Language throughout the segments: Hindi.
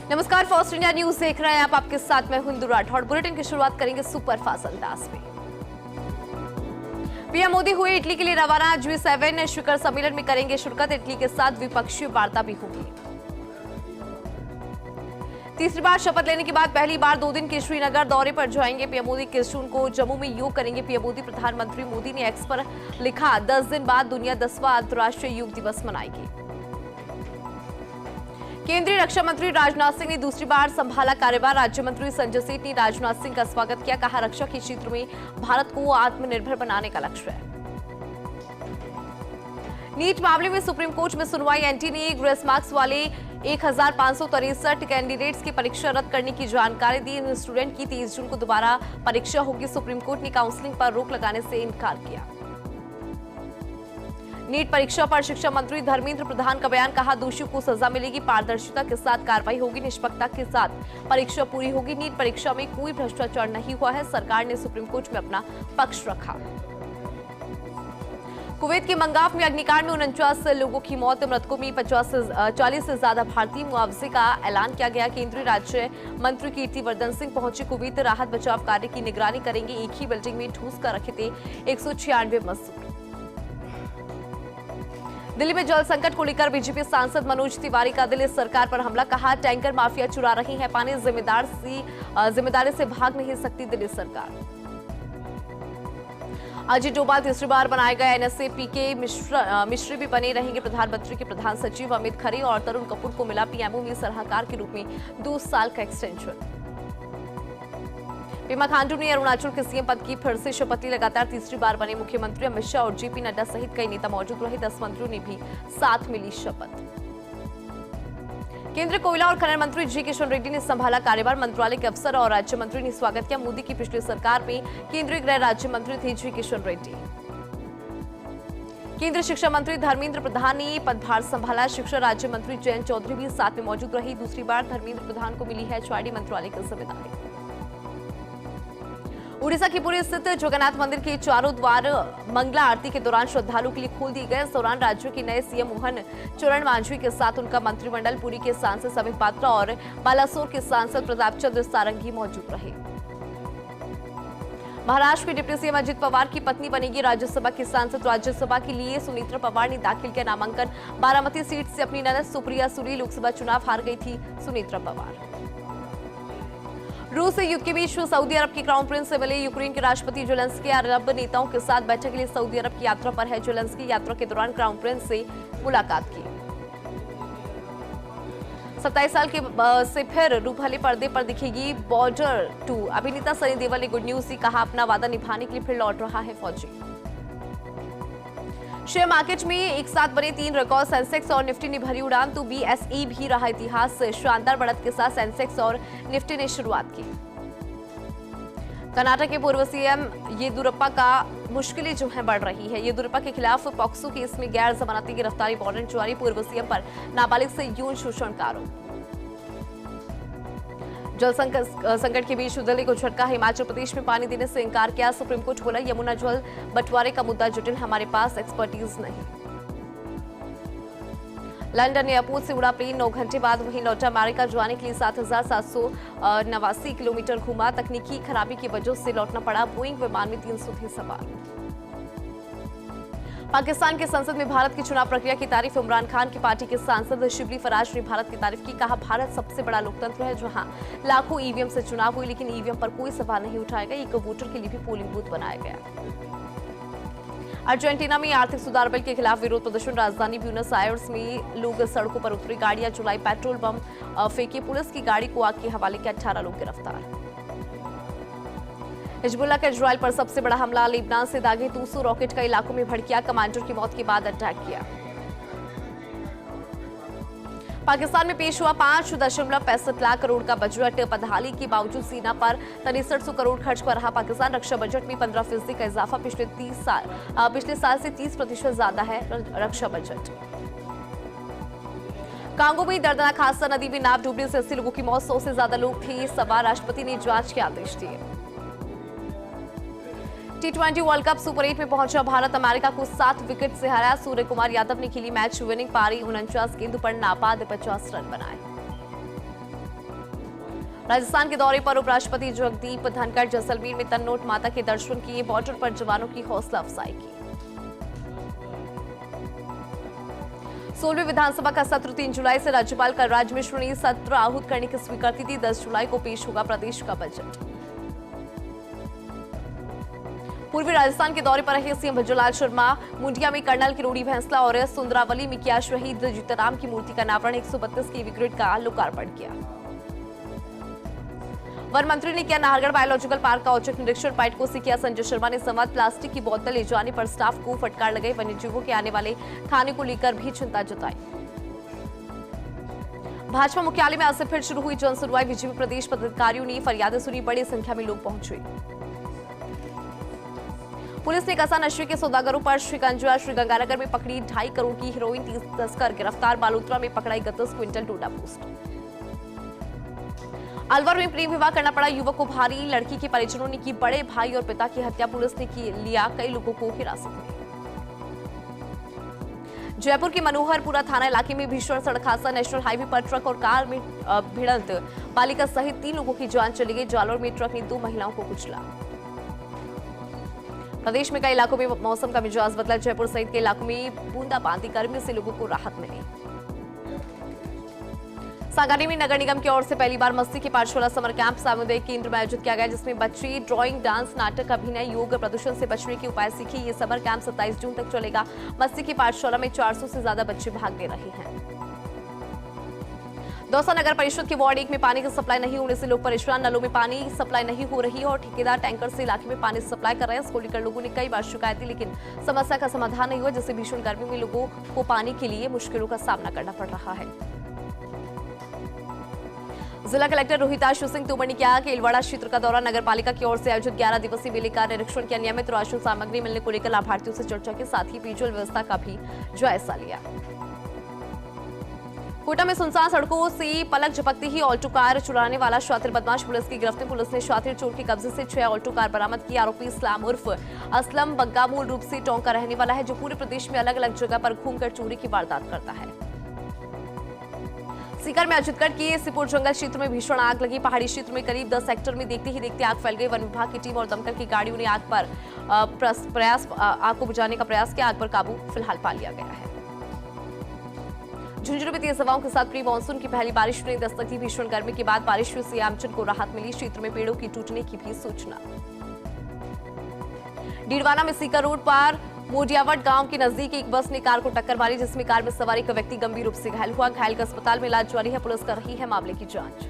नमस्कार, फर्स्ट इंडिया न्यूज देख रहे हैं आप। आपके साथ मैं हिंदू राठौड़। बुलेटिन की शुरुआत करेंगे सुपर फास्ट अंदाज में। पीएम मोदी हुए इटली के लिए रवाना। G7 शिखर सम्मेलन में करेंगे शिरकत। इटली के साथ द्विपक्षीय वार्ता भी होगी। तीसरी बार शपथ लेने के बाद पहली बार 2 दिन के श्रीनगर दौरे पर जाएंगे पीएम मोदी। 21 जून को जम्मू में योग करेंगे पीएम मोदी। प्रधानमंत्री मोदी ने एक्स पर लिखा, 10 दिन बाद दुनिया 10वां अंतर्राष्ट्रीय योग दिवस मनाएगी। केंद्रीय रक्षा मंत्री राजनाथ सिंह ने दूसरी बार संभाला कार्यभार। राज्य मंत्री संजय सेठ ने राजनाथ सिंह का स्वागत किया। कहा, रक्षा के क्षेत्र में भारत को आत्मनिर्भर बनाने का लक्ष्य है। नीट मामले में सुप्रीम कोर्ट में सुनवाई। एनटी ने ग्रेस मार्क्स वाले 1563 कैंडिडेट्स की परीक्षा रद्द करने की जानकारी दी। इन स्टूडेंट की 23 जून को दोबारा परीक्षा होगी। सुप्रीम कोर्ट ने काउंसलिंग पर रोक लगाने से इनकार किया। नीट परीक्षा पर शिक्षा मंत्री धर्मेंद्र प्रधान का बयान। कहा, दोषियों को सजा मिलेगी, पारदर्शिता के साथ कार्रवाई होगी, निष्पक्षता के साथ परीक्षा पूरी होगी। नीट परीक्षा में कोई भ्रष्टाचार नहीं हुआ है। सरकार ने सुप्रीम कोर्ट में अपना पक्ष रखा। कुवैत के मंगाफ में अग्निकांड में 49 लोगों की मौत। मृतकों में 40 से ज्यादा भारतीय। मुआवजे का ऐलान किया गया। केंद्रीय राज्य मंत्री कीर्तिवर्धन सिंह पहुंचे कुवैत। राहत बचाव कार्य की निगरानी करेंगे। एक ही बिल्डिंग में ठूस कर रखे थे 196 मजदूर। दिल्ली में जल संकट को लेकर बीजेपी सांसद मनोज तिवारी का दिल्ली सरकार पर हमला। कहा, टैंकर माफिया चुरा रही है पानी, जिम्मेदारी से भाग नहीं सकती दिल्ली सरकार। अजित डोभाल तीसरी बार बनाए गए एनएसए पीके मिश्र भी बने रहेंगे प्रधानमंत्री के प्रधान सचिव। अमित खरे और तरुण कपूर को मिला पीएमओ में सलाहकार के रूप में 2 साल का एक्सटेंशन। पेमा खांडू ने अरुणाचल के सीएम पद की फिर से शपथ ली। लगातार तीसरी बार बने मुख्यमंत्री। अमित शाह और जेपी नड्डा सहित कई नेता मौजूद रहे। 10 मंत्रियों ने भी साथ में ली शपथ। केंद्रीय कोयला और खनन मंत्री जी किशन रेड्डी ने संभाला कार्यभार। मंत्रालय के अफसर और राज्य मंत्री ने स्वागत किया। मोदी की पिछली सरकार में केंद्रीय गृह राज्य मंत्री थे जी किशन रेड्डी। केंद्रीय शिक्षा मंत्री धर्मेंद्र प्रधान ने पदभार संभाला। शिक्षा राज्य मंत्री जयंत चौधरी भी साथ में मौजूद रही। दूसरी बार धर्मेंद्र प्रधान को मिली है एचआरडी मंत्रालय की जिम्मेदारी। उड़ीसा की पुरी स्थित जगन्नाथ मंदिर के चारों द्वार मंगला आरती के दौरान श्रद्धालुओं के लिए खोल दिए गए। इस दौरान राज्य के नए सीएम मोहन चरण मांझी के साथ उनका मंत्रिमंडल, पुरी के सांसद समीर पात्रा और बालासोर के सांसद प्रताप चंद्र सारंगी मौजूद रहे। महाराष्ट्र के डिप्टी सीएम अजित पवार की पत्नी बनेगी राज्यसभा की सांसद। राज्यसभा के लिए सुनीत्रा पवार ने दाखिल किया नामांकन। बारामती सीट से अपनी ननद सुप्रिया सुले लोकसभा चुनाव हार गई थी सुनीत्रा पवार। रूस से युद्ध के बीच सऊदी अरब के क्राउन प्रिंस से मिले यूक्रेन के राष्ट्रपति जेलेंस्की। अरब नेताओं के साथ बैठक के लिए सऊदी अरब की यात्रा पर है जेलेंस्की। यात्रा के दौरान क्राउन प्रिंस से मुलाकात की। 27 साल के से फिर रूपहले पर्दे पर दिखेगी बॉर्डर 2। अभिनेता सनी देओल ने गुड न्यूज दी। कहा, अपना वादा निभाने के लिए फिर लौट रहा है फौजी। शेयर मार्केट में एक साथ बने 3 रिकॉर्ड। सेंसेक्स और निफ्टी ने भरी उड़ान तो बीएसई भी रहा इतिहास। शानदार बढ़त के साथ सेंसेक्स और निफ्टी ने शुरुआत की। कर्नाटक के पूर्व सीएम येदियुरप्पा का मुश्किलें जो है बढ़ रही है। येदियुरप्पा के खिलाफ पॉक्सो केस में गैर जमानती गिरफ्तारी वारंट जारी। पूर्व सीएम पर नाबालिग से यौन शोषण का आरोप। जल संकट के बीच दिल्ली को झटका। हिमाचल प्रदेश में पानी देने से इनकार किया। सुप्रीम कोर्ट बोला, यमुना जल बंटवारे का मुद्दा जटिल, हमारे पास एक्सपर्टीज नहीं। लंदन एयरपोर्ट से उड़ा प्लेन 9 घंटे बाद वहीं लौटा। अमेरिका जाने के लिए 7789 किलोमीटर घूमा। तकनीकी खराबी की वजह से लौटना पड़ा। बोइंग विमान में 300 थे सवार। पाकिस्तान के संसद में भारत की चुनाव प्रक्रिया की तारीफ। इमरान खान की पार्टी के सांसद शिबली फराज ने भारत की तारीफ की। कहा, भारत सबसे बड़ा लोकतंत्र है जहां लाखों ईवीएम से चुनाव हुए, लेकिन ईवीएम पर कोई सवाल नहीं उठाया गया। एक वोटर के लिए भी पोलिंग बूथ बनाया गया। अर्जेंटीना में आर्थिक सुधार बिल के खिलाफ विरोध प्रदर्शन। राजधानी ब्यूनस आयर्स में लोग सड़कों पर उतरे। गाड़ियां चलाई, पेट्रोल बम फेंके। पुलिस की गाड़ी को आग के हवाले किया। 18 लोग गिरफ्तार। हिजबुल्लाह का इजराइल पर सबसे बड़ा हमला। लेबनान से दागे 200 रॉकेट कई इलाकों में भड़किया। कमांडर की मौत के बाद अटैक किया। पाकिस्तान में पेश हुआ 5.65 लाख करोड़ का बजट। बदहाली के बावजूद सेना पर 6300 करोड़ खर्च कर रहा पाकिस्तान। रक्षा बजट में 15% का इजाफा। पिछले साल से 30% ज्यादा है रक्षा बजट। कांगो में दर्दनाक हादसा। नदी में नाव डूबने से 80 लोगों की मौत। 100 से ज्यादा लोग थे सवार। राष्ट्रपति ने जांच के आदेश दिए। T20 वर्ल्ड कप सुपर 8 में पहुंचा भारत। अमेरिका को 7 विकेट से हराया। सूर्य कुमार यादव ने खेली मैच विनिंग पारी। 49 गेंदों पर नाबाद 50 रन बनाए। राजस्थान के दौरे पर उपराष्ट्रपति जगदीप धनखड़ जैसलमेर में तन्नोट माता के दर्शन किए, बॉर्डर पर जवानों की हौसला अफजाई की। 16वीं विधानसभा का सत्र 3 जुलाई से राज्यपाल कलराज मिश्र ने सत्र आहूत करने की स्वीकृति दी। 10 जुलाई को पेश होगा प्रदेश का बजट। पूर्वी राजस्थान के दौरे पर रहे सीएम भजनलाल शर्मा मुंडिया में कर्नल किरोड़ी भैंसला और सुंदरावली में किया शहीद जीतराम की मूर्ति का अनावरण। 132 केवी ग्रिड का लोकार्पण किया। वन मंत्री ने किया नाहरगढ़ बायोलॉजिकल पार्क का औचक निरीक्षण। पाइटको से किया संजय शर्मा ने संवाद। प्लास्टिक की बोतल ले जाने पर स्टाफ को फटकार लगाई। वन्यजीवों के आने वाले खाने को लेकर भी चिंता जताई। भाजपा मुख्यालय में आज से फिर शुरू हुई जनसुनवाई। बीजेपी प्रदेश पदाधिकारियों ने फरियादें सुनी। बड़ी संख्या में लोग पहुंचे। पुलिस ने कसा नशे के सौदागरों पर शिकंजा। श्रीगंगानगर में पकड़ी 2.5 करोड़ की हीरोइन। 30 तस्कर गिरफ्तार। बालोतरा में पकड़ाई 31 क्विंटल डोडा पोस्ट। अलवर में प्रेम विवाह करना पड़ा युवक को भारी। लड़की के परिजनों ने की बड़े भाई और पिता की हत्या। पुलिस ने लिया कई लोगों को हिरासत में। जयपुर के मनोहरपुरा थाना इलाके में भीषण सड़क हादसा। नेशनल हाईवे पर ट्रक और कार में भिड़ंत। बालिका सहित 3 लोगों की जान चली गई। जालौर में ट्रक ने 2 महिलाओं को कुचला। प्रदेश में कई इलाकों में मौसम का मिजाज बदला। जयपुर सहित के इलाकों में बूंदाबांदी। गर्मी से लोगों को राहत मिली। सांगानेर में नगर निगम की ओर से पहली बार मस्ती की पाठशाला समर कैंप सामुदायिक केंद्र में आयोजित किया गया, जिसमें बच्चे ड्राइंग, डांस, नाटक, अभिनय, योग, प्रदूषण से बचने के उपाय सीखे। ये समर कैंप 27 जून तक चलेगा। मस्ती की पाठशाला में 400 से ज्यादा बच्चे भाग ले रहे हैं। दौसा नगर परिषद के वार्ड 1 में पानी की सप्लाई नहीं होने से लोग परेशान। नलों में पानी सप्लाई नहीं हो रही है और ठेकेदार टैंकर से इलाके में पानी सप्लाई कर रहे हैं। इसको लेकर लोगों ने कई बार शिकायत दी, लेकिन समस्या का समाधान नहीं हुआ, जिससे भीषण गर्मी में लोगों को पानी के लिए मुश्किलों का सामना करना पड़ रहा है। जिला कलेक्टर रोहिताश सिंह तोमर ने किया कि इलवाड़ा क्षेत्र का दौरा। नगर पालिका की ओर से आयोजित 11 दिवसीय मेले का निरीक्षण किया। नियमित राशन सामग्री मिलने को लेकर लाभार्थियों से चर्चा के साथ ही पेयजल व्यवस्था का भी जायजा लिया। कोटा में सुनसान सड़कों से पलक झपकते ही ऑल्टो कार चुराने वाला शातिर बदमाश पुलिस की गिरफ्त में। पुलिस ने शातिर चोर के कब्जे से 6 ऑल्टो कार बरामद की। आरोपी इस्लाम उर्फ असलम बग्गा मूल रूप से टोंक का रहने वाला है, जो पूरे प्रदेश में अलग अलग जगह पर घूमकर चोरी की वारदात करता है। सीकर में अजितगढ़ के सिपुर जंगल क्षेत्र में भीषण आग लगी। पहाड़ी क्षेत्र में करीब 10 हेक्टेयर में देखते ही देखते आग फैल गई। वन विभाग की टीम और दमकल की गाड़ियों ने आग को बुझाने का प्रयास किया। आग पर काबू फिलहाल पा लिया गया है। झुंझुनू में तेज हवाओं के साथ प्री मानसून की पहली बारिश ने दस्तक दी। भीषण गर्मी के बाद बारिश से आमजन को राहत मिली। क्षेत्र में पेड़ों की टूटने की भी सूचना। डीडवाना में सीकर रोड पर मोडियावट गांव के नजदीक एक बस ने कार को टक्कर मारी, जिसमें कार में सवार एक व्यक्ति गंभीर रूप से घायल हुआ। घायल का अस्पताल में इलाज जारी है। पुलिस कर रही है मामले की जांच।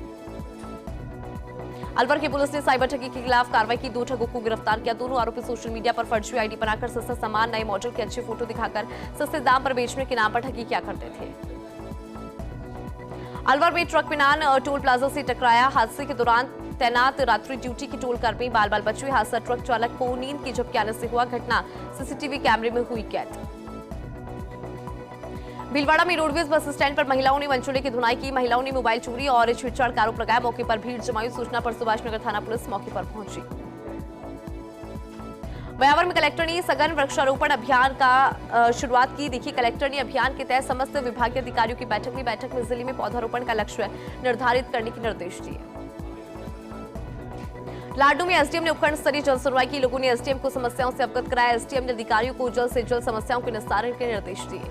अलवर की पुलिस ने साइबर ठगी के खिलाफ कार्रवाई की। 2 ठगों को गिरफ्तार किया। दोनों आरोपी सोशल मीडिया पर फर्जी आईडी बनाकर सस्ता सामान, नए मॉडल के अच्छे फोटो दिखाकर सस्ते दाम पर बेचने के नाम पर ठगी किया करते थे। अलवर में ट्रक पिनान टोल प्लाजा से टकराया। हादसे के दौरान तैनात रात्रि ड्यूटी की टोल कर्मी बाल बाल बचे। हादसा ट्रक चालक को नींद की झपकी आने से हुआ। घटना सीसीटीवी कैमरे में हुई कैद। भीलवाड़ा में रोडवेज बस स्टैंड पर महिलाओं ने मनचूले की धुनाई की। महिलाओं ने मोबाइल चोरी और छेड़छाड़ का आरोप लगाया। मौके पर भीड़ जमाई। सूचना पर सुभाष नगर थाना पुलिस मौके पर पहुंची। ब्यावर में कलेक्टर ने सघन वृक्षारोपण अभियान का शुरुआत की। देखिए, कलेक्टर ने अभियान के तहत समस्त विभागीय अधिकारियों की बैठक में जिले में पौधारोपण का लक्ष्य निर्धारित करने के निर्देश दिए। लाडू में एसडीएम ने उपखंड स्तरीय जल सुनवाई की। लोगों ने एसडीएम को समस्याओं से अवगत कराया। एसडीएम ने अधिकारियों को जल्द से जल्द समस्याओं के निस्तारण के निर्देश दिए।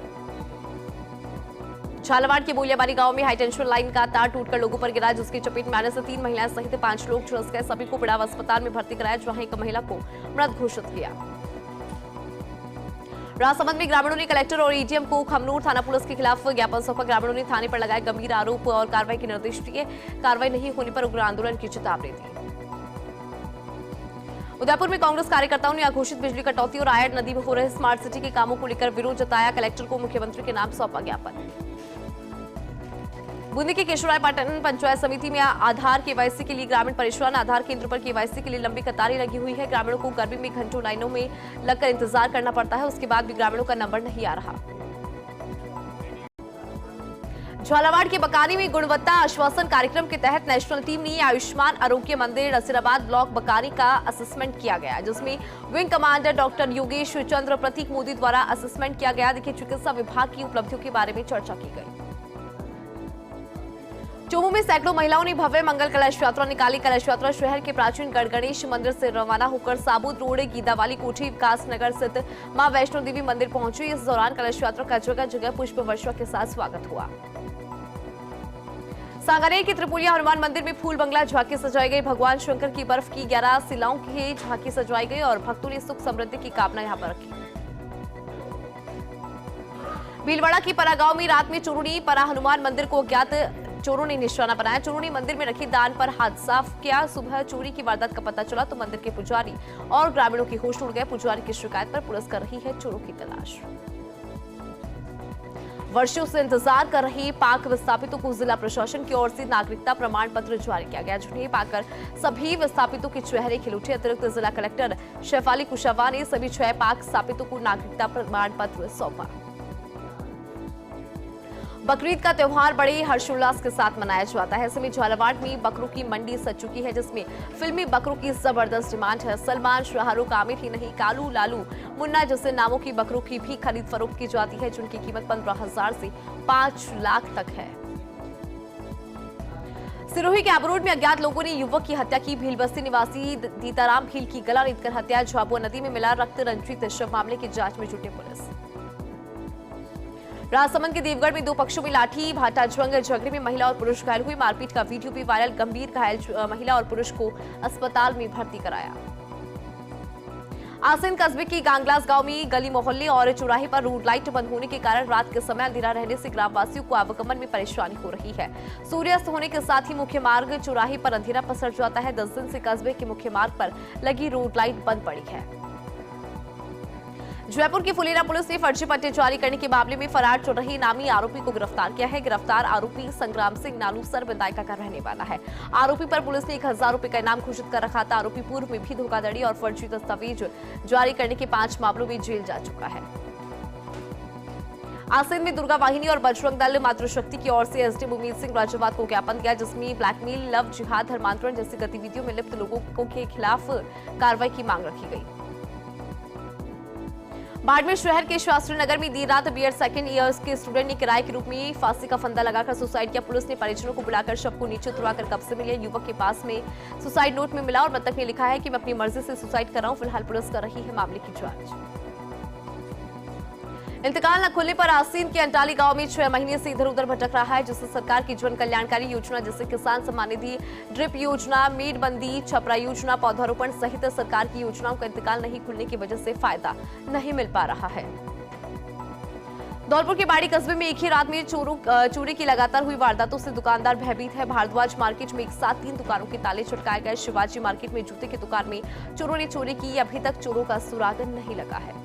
झालावाड़ के बोलियाबारी गांव में हाईटेंशन लाइन का तार टूटकर लोगों पर गिरा, जिसकी चपेट में आने से 3 महिलाएं सहित 5 लोग झुलस गए। सभी को पिड़ाव अस्पताल में भर्ती कराया, जहां एक महिला को मृत घोषित किया। राजसमंद में ग्रामीणों ने कलेक्टर और एडीएम को खमनूर थाना पुलिस के खिलाफ ज्ञापन सौंपा। ग्रामीणों ने थाने पर लगाए गंभीर आरोप और कार्रवाई के निर्देश दिए। कार्रवाई नहीं होने पर उग्र आंदोलन की चेतावनी दी। उदयपुर में कांग्रेस कार्यकर्ताओं ने अघोषित बिजली कटौती और आयड नदी में हो रहे स्मार्ट सिटी के कामों को लेकर विरोध जताया। कलेक्टर को मुख्यमंत्री के नाम सौंपा ज्ञापन। बूंदी के केशवरायपाटन पंचायत समिति में आधार केवाईसी के लिए ग्रामीण परेशान। आधार केंद्र पर केवाईसी के लिए लंबी कतारें लगी हुई है। ग्रामीणों को गर्मी में घंटों लाइनों में लगकर इंतजार करना पड़ता है। उसके बाद भी ग्रामीणों का नंबर नहीं आ रहा। झालावाड़ के बकानी में गुणवत्ता आश्वासन कार्यक्रम के तहत नेशनल टीम ने आयुष्मान आरोग्य मंदिर नसीराबाद ब्लॉक बकानी का असेसमेंट किया गया, जिसमें विंग कमांडर डॉक्टर योगेश चंद्र प्रतीक मोदी द्वारा असेसमेंट किया गया। देखिए, चिकित्सा विभाग की उपलब्धियों के बारे में चर्चा की गई। चोमू में सैकड़ों महिलाओं ने भव्य मंगल कलश यात्रा निकाली। कलश यात्रा शहर के प्राचीन गढ़ गणेश मंदिर से रवाना होकर साबुत रोड, गीदावाली कोठी, विकास नगर स्थित मां वैष्णो देवी मंदिर पहुंची। इस दौरान कलश यात्रा का जगह जगह पुष्प वर्षा के साथ स्वागत हुआ। सांगानेर के त्रिपुलिया हनुमान मंदिर में फूल बंगला झांकी सजाई गई। भगवान शंकर की बर्फ की 11 शिलाओं की झांकी सजाई गई और भक्तों ने सुख समृद्धि की कामना यहां पर रखी। भीलवाड़ा की परा गांव में रात में चोरों ने परा हनुमान मंदिर को अज्ञात चोरों ने निशाना बनाया। चोरों ने मंदिर में रखी दान पर हाथ साफ किया। सुबह चोरी की वारदात का पता चला तो मंदिर के पुजारी और ग्रामीणों की होश उड़ गए। पुजारी की शिकायत पर पुलिस कर रही है चोरों की तलाश। वर्षों से इंतजार कर रही पाक विस्थापितों को जिला प्रशासन की ओर से नागरिकता प्रमाण पत्र जारी किया गया, जिन्हें पाकर सभी विस्थापितों के चेहरे खिल उठे। अतिरिक्त जिला कलेक्टर शेफाली कुशवाहा ने सभी 6 पाक विस्थापितों को नागरिकता प्रमाण पत्र सौंपा। बकरीद का त्योहार बड़े हर्षोल्लास के साथ मनाया जाता है। ऐसे में झालावाड़ में बकरों की मंडी सज चुकी है, जिसमें फिल्मी बकरों की जबरदस्त डिमांड है। सलमान, शाहरुख, आमिर ही नहीं, कालू, लालू, मुन्ना जैसे नामों की बकरों की भी खरीद फरोख्त की जाती है, जिनकी कीमत 15,000 से 5 लाख तक है। सिरोही के आबरोड में अज्ञात लोगों ने युवक की हत्या की। भीलबस्ती निवासी दीताराम भील की गला रेतकर हत्या। झाबुआ नदी में मिला रक्त रंजित शव। मामले की जांच में जुटी पुलिस। राजसमंद के देवगढ़ में 2 पक्षों में लाठी भाटा जंग। झगड़े में महिला और पुरुष घायल हुए। मारपीट का वीडियो भी वायरल। गंभीर घायल महिला और पुरुष को अस्पताल में भर्ती कराया। आसिन कस्बे की गांगलास गांव में गली मोहल्ले और चौराहे पर रोड लाइट बंद होने के कारण रात के समय अंधेरा रहने से ग्रामवासियों को आवागमन में परेशानी हो रही है। सूर्यास्त होने के साथ ही मुख्य मार्ग चौराहे पर अंधेरा पसर जाता है। 10 दिन से कस्बे के मुख्य मार्ग पर लगी रोड लाइट बंद पड़ी है। जयपुर की फुलेरा पुलिस ने फर्जी पट्टे जारी करने के मामले में फरार चौराही नामी आरोपी को गिरफ्तार किया है। गिरफ्तार आरोपी संग्राम सिंह नालूसर विदायका का रहने वाला है। आरोपी पर पुलिस ने 1000 रुपए का इनाम घोषित कर रखा था। आरोपी पूर्व में भी धोखाधड़ी और फर्जी दस्तावेज जारी करने के 5 मामलों में जेल जा चुका है। आसिन में दुर्गा वाहिनी और बजरंग दल मातृशक्ति की ओर से एसडीएम उम्मीद सिंह राजावत को ज्ञापन दिया, जिसमें ब्लैकमेल, लव जिहाद, धर्मांतरण जैसी गतिविधियों में लिप्त लोगों के खिलाफ कार्रवाई की मांग रखी गई। बाड़मेर शहर के शास्त्री नगर में देर रात बीएड सेकंड ईयर्स के स्टूडेंट ने किराए के रूप में फांसी का फंदा लगाकर सुसाइड किया। पुलिस ने परिजनों को बुलाकर शव को नीचे उतरवाकर कब्जे में लिया। युवक के पास में सुसाइड नोट में मिला और मृतक ने लिखा है कि मैं अपनी मर्जी से सुसाइड कर रहा हूं। फिलहाल पुलिस कर रही है मामले की जांच। इंतकाल न खुलने पर आसीन के अंटाली गांव में 6 महीने से इधर उधर भटक रहा है, जिससे सरकार की जन कल्याणकारी योजना जैसे किसान सम्मान निधि, ड्रिप योजना, मेडबंदी, छपरा योजना, पौधारोपण सहित सरकार की योजनाओं का इंतकाल नहीं खुलने की वजह से फायदा नहीं मिल पा रहा है। धौलपुर के बाड़ी कस्बे में एक ही रात में चोरी की लगातार हुई वारदातों से दुकानदार भयभीत है। भारद्वाज मार्केट में एक साथ 3 दुकानों के ताले चटकाए गए। शिवाजी मार्केट में जूते की दुकान में चोरों ने चोरी की। अभी तक चोरों का सुराग नहीं लगा है।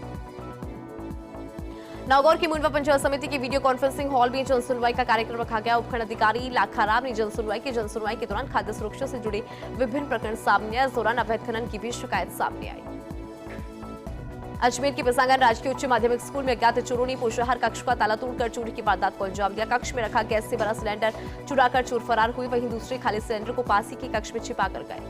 नागौर की मुंडवा पंचायत समिति की वीडियो कॉन्फ्रेंसिंग हॉल में जन सुनवाई का कार्यक्रम रखा गया। उपखंड अधिकारी लाखाराम ने जन सुनवाई के दौरान खाद्य सुरक्षा से जुड़े विभिन्न प्रकरण सामने आए। इस दौरान अवैध खनन की भी शिकायत सामने आई। अजमेर के पिसांगन राजकीय उच्च माध्यमिक स्कूल में अज्ञात चोरों ने पोषाहार कक्ष का ताला तोड़कर चोरी की वारदात को अंजाम दिया। कक्ष में रखा गैस से भरा सिलेंडर चुराकर चोर फरार हुए। वहीं दूसरे खाली सिलेंडर को पास ही के कक्ष में छिपा कर गए।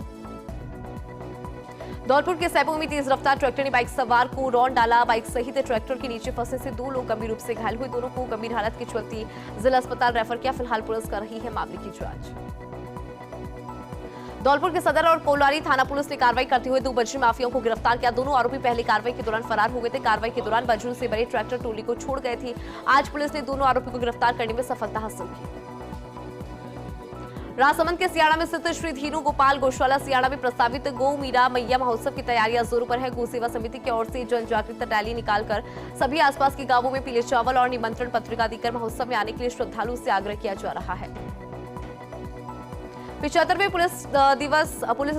धौलपुर के सैपू में तेज रफ्तार ट्रैक्टर ने बाइक सवार को रौंद डाला। बाइक सहित ट्रैक्टर के नीचे फंसने से 2 लोग गंभीर रूप से घायल हुए। दोनों को गंभीर हालत के चलते जिला अस्पताल रेफर किया। फिलहाल पुलिस कर रही है मामले की जांच। धौलपुर के सदर और कोलारी थाना पुलिस ने कार्रवाई करते हुए 2 बजरी माफियाओं को गिरफ्तार किया। दोनों आरोपी पहली कार्रवाई के दौरान फरार हो गए थे। कार्रवाई के दौरान बजरी से भरे ट्रैक्टर टोली को छोड़ गए थे। आज पुलिस ने दोनों आरोपी को गिरफ्तार करने में सफलता हासिल की। राजसमंद के सियाड़ा में स्थित श्री धीरू गोपाल गौशाला सियाड़ा में प्रस्तावित गौ मीरा मैया महोत्सव की तैयारियां जोरों पर है। गौ सेवा समिति की ओर से जन जागरूकता रैली निकालकर सभी आसपास के गांवों में पीले चावल और निमंत्रण पत्रिका देकर महोत्सव में आने के लिए श्रद्धालुओं से आग्रह किया जा रहा है। 75वें पुलिस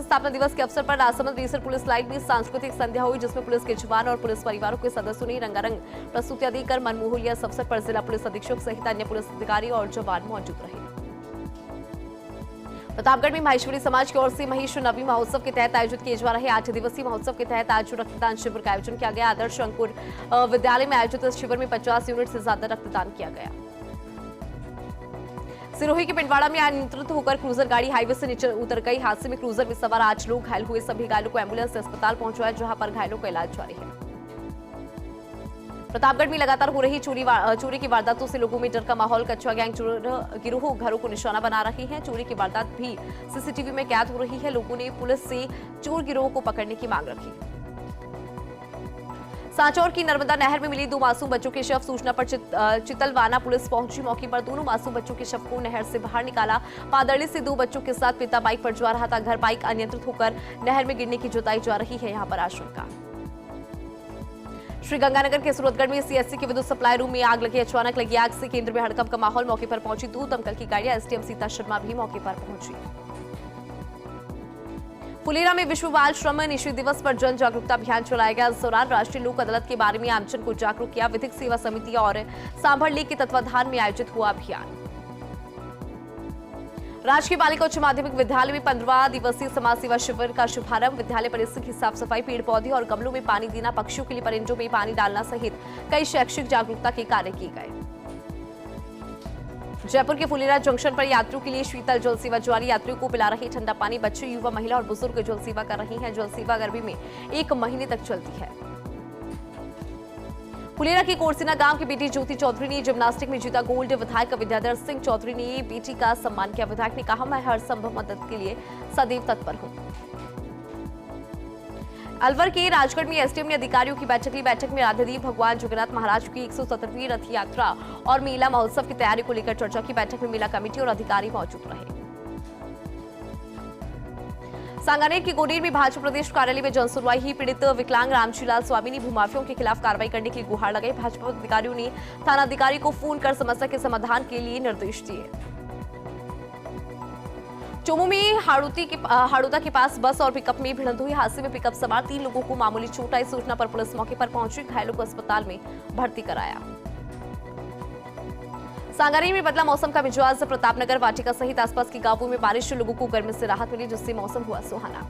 स्थापना दिवस के अवसर पर राजसमंद रीसर पुलिस लाइन में सांस्कृतिक संध्या हुई, जिसमें पुलिस के जवान और पुलिस परिवारों के सदस्यों ने रंगारंग प्रस्तुतियां देकर मनमोह लिया। इस अवसर पर जिला पुलिस अधीक्षक सहित अन्य पुलिस अधिकारी और जवान मौजूद रहे। प्रतापगढ़ में माहेश्वरी समाज की ओर से महेश नवी महोत्सव के तहत आयोजित किए जा रहे 8 दिवसीय महोत्सव के तहत आज रक्तदान शिविर का आयोजन किया गया। आदर्श अंकुर विद्यालय में आयोजित इस शिविर में 50 यूनिट से ज्यादा रक्तदान किया गया। सिरोही के पिंडवाड़ा में अनियंत्रित होकर क्रूजर गाड़ी हाईवे से नीचे उतर गई। हादसे में क्रूजर में सवार 8 लोग घायल हुए। सभी घायलों को एम्बुलेंस से अस्पताल पहुंचाया, जहां पर घायलों का इलाज जारी है। प्रतापगढ़ में लगातार हो रही चोरी की वारदातों से लोगों में डर का माहौल। कच्चा गैंग चोर गिरोह घरों को निशाना बना रही है। चोरी की वारदात भी सीसीटीवी में कैद हो रही है। लोगों ने पुलिस से चोर गिरोह को पकड़ने की मांग रखी। सांचौर की नर्मदा नहर में मिली 2 मासूम बच्चों के शव। सूचना पर चितलवाना पुलिस पहुंची। मौके पर दोनों मासूम बच्चों के शव को नहर से बाहर निकाला। पादड़ी से 2 बच्चों के साथ पिता बाइक पर जा रहा था। घर बाइक अनियंत्रित होकर नहर में गिरने की जताई जा रही है यहां पर आशंका। श्रीगंगानगर के सूरतगढ़ में सीएससी के विद्युत सप्लाई रूम में आग लगी। अचानक लगी आग से केंद्र में हड़कंप का माहौल। मौके पर पहुंची 2 दमकल की गाड़ियां। एसडीएम सीता शर्मा भी मौके पर पहुंची। फुलेरा में विश्व बाल श्रम निषेध दिवस पर जन जागरूकता अभियान चलाया गया। इस दौरान राष्ट्रीय लोक अदालत के बारे में आमजन को जागरूक किया। विधिक सेवा समिति और सांभर लीग के तत्वाधान में आयोजित हुआ अभियान। राजकीय बालिका उच्च माध्यमिक विद्यालय में 15वां दिवसीय समाज सेवा शिविर का शुभारंभ। विद्यालय परिसर की साफ सफाई, पेड़ पौधे और गमलों में पानी देना, पक्षियों के लिए परिंजों में पानी डालना सहित कई शैक्षिक जागरूकता के कार्य किए गए। जयपुर के फुलेरा जंक्शन पर यात्रियों के लिए शीतल जल सेवा जारी। यात्रियों को पिला रही ठंडा पानी। बच्चे, युवा, महिला और बुजुर्ग जल सेवा कर रही हैं। जल सेवा गर्मी में 1 महीने तक चलती है। फुलेरा के कोरसिना गांव की बेटी ज्योति चौधरी ने जिम्नास्टिक में जीता गोल्ड। विधायक विद्याधर सिंह चौधरी ने बेटी का सम्मान किया। विधायक ने कहा, मैं हर संभव मदद के लिए सदैव तत्पर हूं। अलवर के राजगढ़ में एसडीएम ने अधिकारियों की बैठक ली। बैठक में राधादेव भगवान जगन्नाथ महाराज की 117वीं रथ यात्रा और मेला महोत्सव की तैयारी को लेकर चर्चा की। बैठक में मेला कमेटी और अधिकारी मौजूद रहे। सांगानेर की गोडेर में भाजपा प्रदेश कार्यालय में जनसुनवाई ही। पीड़ित विकलांग रामशीलाल स्वामी ने भूमाफियों के खिलाफ कार्रवाई करने की गुहार लगाई। भाजपा अधिकारियों ने थानाधिकारी को फोन कर समस्या के समाधान के लिए निर्देश दिए। चोमू में हाड़ौता के पास बस और पिकअप में भिड़ंत हुई। हादसे में पिकअप सवार 3 लोगों को मामूली चोट आई। सूचना पर पुलिस मौके पर पहुंची। घायलों को अस्पताल में भर्ती कराया। सांगानेर में बदला मौसम का मिजाज। प्रतापनगर, वाटिका सहित आसपास के गांवों में बारिश से लोगों को गर्मी से राहत मिली, जिससे मौसम हुआ सुहाना।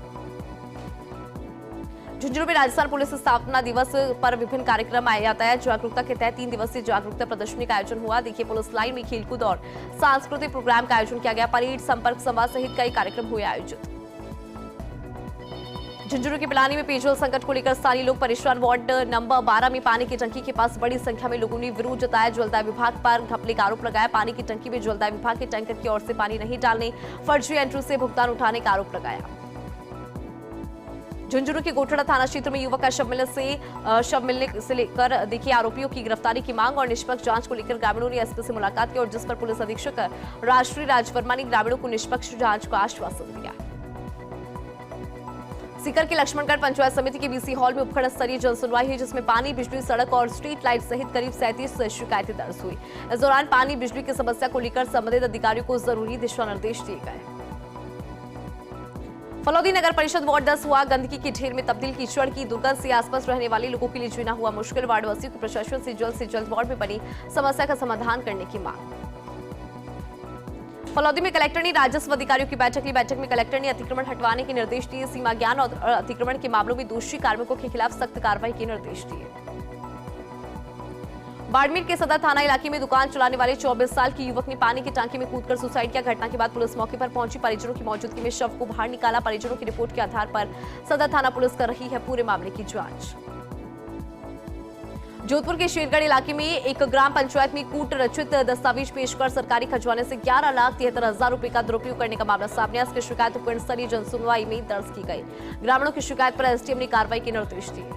झुंझुनू में राजस्थान पुलिस स्थापना दिवस पर विभिन्न कार्यक्रम यातायात जागरूकता के तहत 3 दिवसीय जागरूकता प्रदर्शनी का आयोजन हुआ। देखिए, पुलिस लाइन में खेलकूद और सांस्कृतिक प्रोग्राम का आयोजन किया गया। परेड, संपर्क संवाद सहित कई कार्यक्रम हुए आयोजित। झुंझुनू के पिलानी में पेयजल संकट को लेकर स्थानीय लोग परेशान। वार्ड नंबर 12 में पानी की टंकी के पास बड़ी संख्या में लोगों ने विरोध जताया। जलदाय विभाग पर घपले का आरोप लगाया। पानी की टंकी में जलदाय विभाग के टैंकर की ओर से पानी नहीं डालने, फर्जी एंट्री से भुगतान उठाने का आरोप लगाया। झुंझुनू के गोठड़ा थाना क्षेत्र में युवक का शव मिलने से लेकर देखिए आरोपियों की गिरफ्तारी की मांग और निष्पक्ष जांच को लेकर ग्रामीणों ने एसपी से मुलाकात की और जिस पर पुलिस अधीक्षक राष्ट्रीय राजवर्मा ने ग्रामीणों को निष्पक्ष जांच का आश्वासन दिया। सीकर के लक्ष्मणगढ़ पंचायत समिति के बीसी हॉल में उपखंड स्तरीय जनसुनवाई हुई, जिसमें पानी, बिजली, सड़क और स्ट्रीट लाइट सहित करीब 37 शिकायतें दर्ज हुई। इस दौरान पानी, बिजली की समस्या को लेकर संबंधित अधिकारियों को जरूरी दिशा निर्देश दिए गए। फलौदी नगर परिषद वार्ड 10 हुआ गंदगी के ढेर में तब्दील। कीचड़ की दुर्गंध से आसपास रहने वाले लोगों के लिए जीना हुआ मुश्किल। वार्ड वासियों को प्रशासन से जल्द वार्ड में बनी समस्या का समाधान करने की मांग। फलौदी में कलेक्टर ने राजस्व अधिकारियों की बैठक ली। बैठक में कलेक्टर ने अतिक्रमण हटवाने के निर्देश दिए। सीमा ज्ञान और अतिक्रमण के मामलों में दोषी कार्मिकों के खिलाफ सख्त कार्रवाई के निर्देश दिए। बाड़मेर के सदर थाना इलाके में दुकान चलाने वाले 24 साल के युवक ने पानी की टांकी में कूदकर सुसाइड किया। घटना के बाद पुलिस मौके पर पहुंची। परिजनों की मौजूदगी में शव को बाहर निकाला। परिजनों की रिपोर्ट के आधार पर सदर थाना पुलिस कर रही है पूरे मामले की जांच। जोधपुर के शेरगढ़ इलाके में एक ग्राम पंचायत में कूट रचित दस्तावेज पेश कर सरकारी खजाने से 11,73,000 रुपए का दुरुपयोग करने का मामला सामने आया। इसकी शिकायत उपखंड स्तरीय जनसुनवाई में दर्ज की गई। ग्रामीणों की शिकायत पर एसडीएम ने कार्रवाई के निर्देश दिए।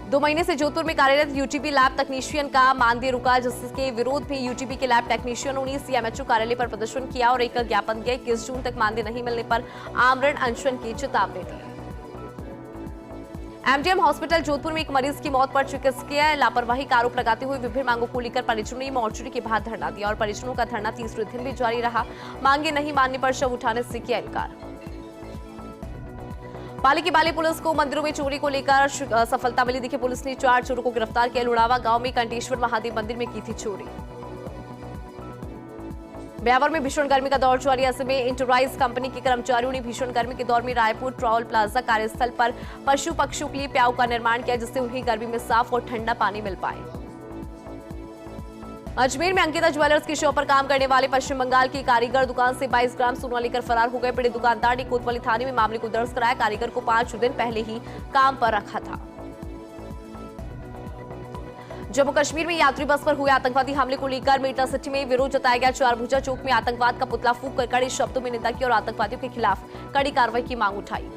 2 महीने से जोधपुर में कार्यरत यूटीबी लैब तकनीशियन का मानदेय रुका, जिसके विरोध में यूटीबी के लैब टेक्नीशियनों ने सीएमएचओ कार्यालय पर प्रदर्शन किया और एक ज्ञापन दिया। 21 जून तक मानदेय नहीं मिलने पर आमरण अनशन की चेतावनी दी। एमडीएम हॉस्पिटल जोधपुर में एक मरीज की मौत पर चिकित्सकीय लापरवाही का आरोप लगाते हुए विभिन्न मांगों को लेकर परिजनों ने मोर्चरी के बाहर धरना दिया और परिजनों का धरना तीसरे दिन भी जारी रहा। मांगे नहीं मानने पर शव उठाने से किया इनकार। पाली की बाली पुलिस को मंदिरों में चोरी को लेकर सफलता मिली। देखिए, पुलिस ने 4 चोरों को गिरफ्तार किया। लुड़ावा गांव में कंटेश्वर महादेव मंदिर में की थी चोरी। ब्यावर में भीषण गर्मी का दौर जारी। ऐसे में इंटरप्राइज कंपनी के कर्मचारियों ने भीषण गर्मी के दौर में रायपुर ट्रावल प्लाजा कार्यस्थल पर पशु पक्षियों के लिए प्याऊ का निर्माण किया, जिससे उन्हें गर्मी में साफ और ठंडा पानी मिल पाए। अजमेर में अंकिता ज्वेलर्स की शॉप पर काम करने वाले पश्चिम बंगाल के कारीगर दुकान से 22 ग्राम सोना लेकर फरार हो गए। पीड़ित दुकानदार ने कोतवाली थाने में मामले को दर्ज कराया। कारीगर को 5 दिन पहले ही काम पर रखा था। जम्मू कश्मीर में यात्री बस पर हुए आतंकवादी हमले को लेकर मेटा सिटी में विरोध जताया गया। चारभुजा चौक में आतंकवाद का पुतला फूंक कर कड़े शब्दों में निंदा की और आतंकवादियों के खिलाफ कड़ी कार्रवाई की मांग उठाई।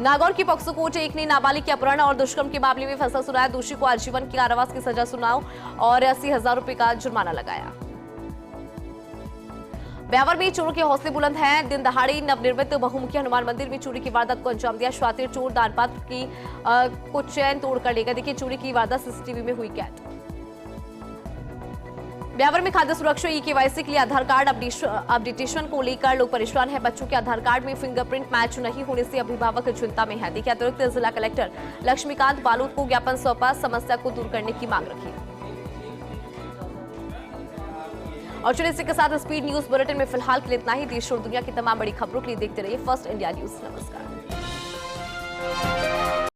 नागौर की पॉक्सो कोर्ट एक ने नाबालिग के अपहरण और दुष्कर्म के मामले में फैसला सुनाया। दोषी को आजीवन की कारावास की सजा सुनाओ और 80,000 रुपए का जुर्माना लगाया। ब्यावर में चोरों के हौसले बुलंद हैं। दिन दहाड़े नवनिर्मित बहुमुखी हनुमान मंदिर में चोरी की वारदात को अंजाम दिया। शातिर चोर दानपात्र की को चैन तोड़कर ले गए। देखिए चोरी की वारदात सीसीटीवी में हुई कैद। ब्यावर में खाद्य सुरक्षा ई-केवाईसी के लिए आधार कार्ड अपडेटेशन को लेकर लोग परेशान हैं। बच्चों के आधार कार्ड में फिंगरप्रिंट मैच नहीं होने से अभिभावक चिंता में है। देखिए अतिरिक्त जिला कलेक्टर लक्ष्मीकांत बालोद को ज्ञापन सौंपा, समस्या को दूर करने की मांग रखी। और चलिए इसी के साथ स्पीड न्यूज बुलेटिन में फिलहाल के लिए इतना ही। देश और दुनिया की तमाम बड़ी खबरों के लिए देखते रहिए फर्स्ट इंडिया न्यूज। नमस्कार।